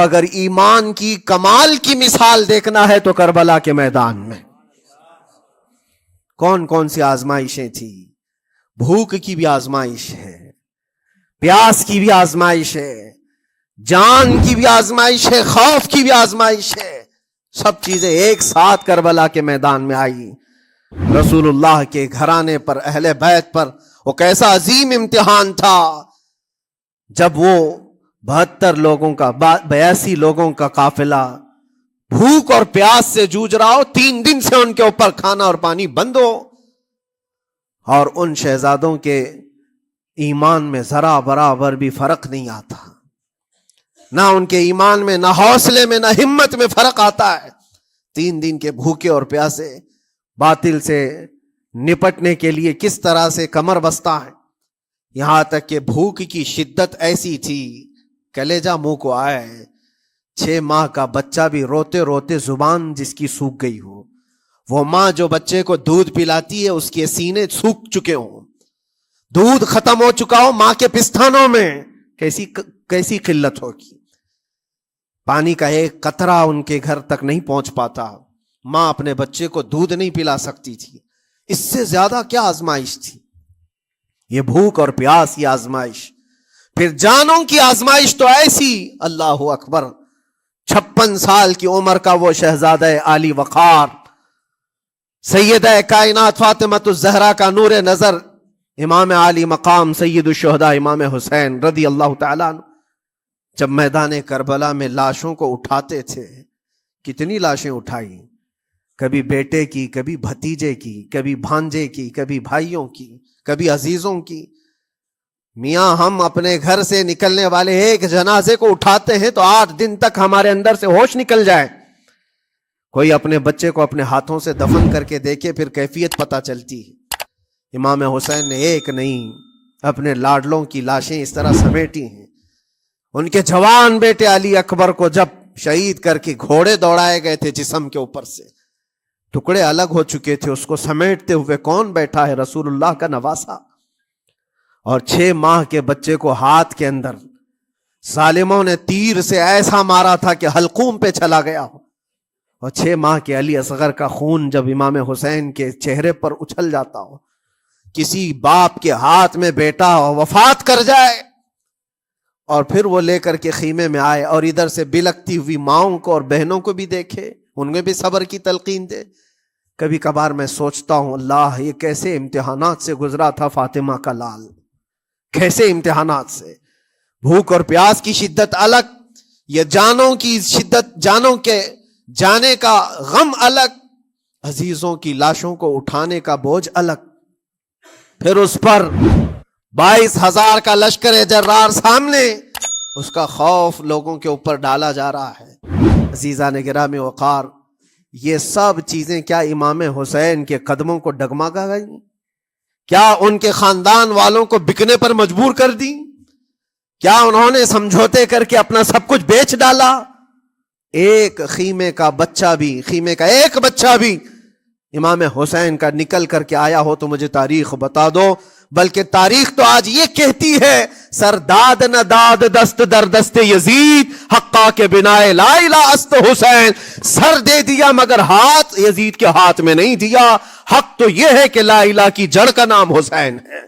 اگر ایمان کی کمال کی مثال دیکھنا ہے تو کربلا کے میدان میں کون کون سی آزمائشیں تھی. بھوک کی بھی آزمائش ہے, پیاس کی بھی آزمائش ہے, جان کی بھی آزمائش ہے, خوف کی بھی آزمائش ہے. سب چیزیں ایک ساتھ کربلا کے میدان میں آئی. رسول اللہ کے گھرانے پر, اہل بیت پر وہ کیسا عظیم امتحان تھا جب وہ 72 لوگوں کا 82 لوگوں کا قافلہ بھوک اور پیاس سے جوجھ رہا ہو, 3 دن سے ان کے اوپر کھانا اور پانی بند ہو, اور ان شہزادوں کے ایمان میں ذرا برابر بھی فرق نہیں آتا. نہ ان کے ایمان میں, نہ حوصلے میں, نہ ہمت میں فرق آتا ہے. 3 دن کے بھوکے اور پیاسے باطل سے نپٹنے کے لیے کس طرح سے کمر بستہ ہے. یہاں تک کہ بھوک کی شدت ایسی تھی کلیجہ منہ کو آئے. 6 ماہ کا بچہ بھی روتے روتے زبان جس کی سوکھ گئی ہو, وہ ماں جو بچے کو دودھ پلاتی ہے اس کے سینے سوکھ چکے ہوں, دودھ ختم ہو چکا ہو ماں کے پستانوں میں, کیسی قلت ہوگی. پانی کا ایک قطرہ ان کے گھر تک نہیں پہنچ پاتا. ماں اپنے بچے کو دودھ نہیں پلا سکتی تھی. اس سے زیادہ کیا آزمائش تھی یہ بھوک اور پیاس, یہ آزمائش. پھر جانوں کی آزمائش تو ایسی, اللہ اکبر, 56 سال کی عمر کا وہ شہزادہ عالی وقار, سیدہ کائنات فاطمۃ الزہرا کا نور نظر, امام عالی مقام سید الشہداء امام حسین رضی اللہ تعالیٰ عنہ, جب میدان کربلا میں لاشوں کو اٹھاتے تھے, کتنی لاشیں اٹھائی, کبھی بیٹے کی, کبھی بھتیجے کی, کبھی بھانجے کی, کبھی بھائیوں کی, کبھی عزیزوں کی. میاں ہم اپنے گھر سے نکلنے والے ایک جنازے کو اٹھاتے ہیں تو 8 دن تک ہمارے اندر سے ہوش نکل جائے. کوئی اپنے بچے کو اپنے ہاتھوں سے دفن کر کے دیکھے پھر کیفیت پتہ چلتی ہے. امام حسین نے ایک نہیں اپنے لاڈلوں کی لاشیں اس طرح سمیٹی ہیں. ان کے جوان بیٹے علی اکبر کو جب شہید کر کے گھوڑے دوڑائے گئے تھے جسم کے اوپر سے, ٹکڑے الگ ہو چکے تھے, اس کو سمیٹتے ہوئے کون بیٹھا ہے, رسول اللہ کا نواسا. اور 6 ماہ کے بچے کو ہاتھ کے اندر ظالموں نے تیر سے ایسا مارا تھا کہ حلقوم پہ چلا گیا ہو. اور 6 ماہ کے علی اصغر کا خون جب امام حسین کے چہرے پر اچھل جاتا ہو, کسی باپ کے ہاتھ میں بیٹا وفات کر جائے اور پھر وہ لے کر کے خیمے میں آئے اور ادھر سے بلکتی ہوئی ماؤں کو اور بہنوں کو بھی دیکھے, ان میں بھی صبر کی تلقین دے. کبھی کبھار میں سوچتا ہوں اللہ یہ کیسے امتحانات سے گزرا تھا فاطمہ کا لال, کیسے امتحانات سے. بھوک اور پیاس کی شدت الگ, یہ جانوں کی شدت, جانوں کے جانے کا غم الگ, عزیزوں کی لاشوں کو اٹھانے کا بوجھ الگ. پھر اس پر 22,000 کا لشکر جرار سامنے, اس کا خوف لوگوں کے اوپر ڈالا جا رہا ہے. عزیزان گرامی وقار, یہ سب چیزیں کیا امام حسین کے قدموں کو ڈگمگا گئیں؟ کیا ان کے خاندان والوں کو بکنے پر مجبور کر دی؟ کیا انہوں نے سمجھوتے کر کے اپنا سب کچھ بیچ ڈالا؟ ایک خیمے کا بچہ بھی, خیمے کا ایک بچہ بھی امام حسین کا نکل کر کے آیا ہو تو مجھے تاریخ بتا دو. بلکہ تاریخ تو آج یہ کہتی ہے, سر داد نہ داد دست در دست یزید, حقا کے بنا لا الہ است حسین. سر دے دیا مگر ہاتھ یزید کے ہاتھ میں نہیں دیا. حق تو یہ ہے کہ لا الہ کی جڑ کا نام حسین ہے.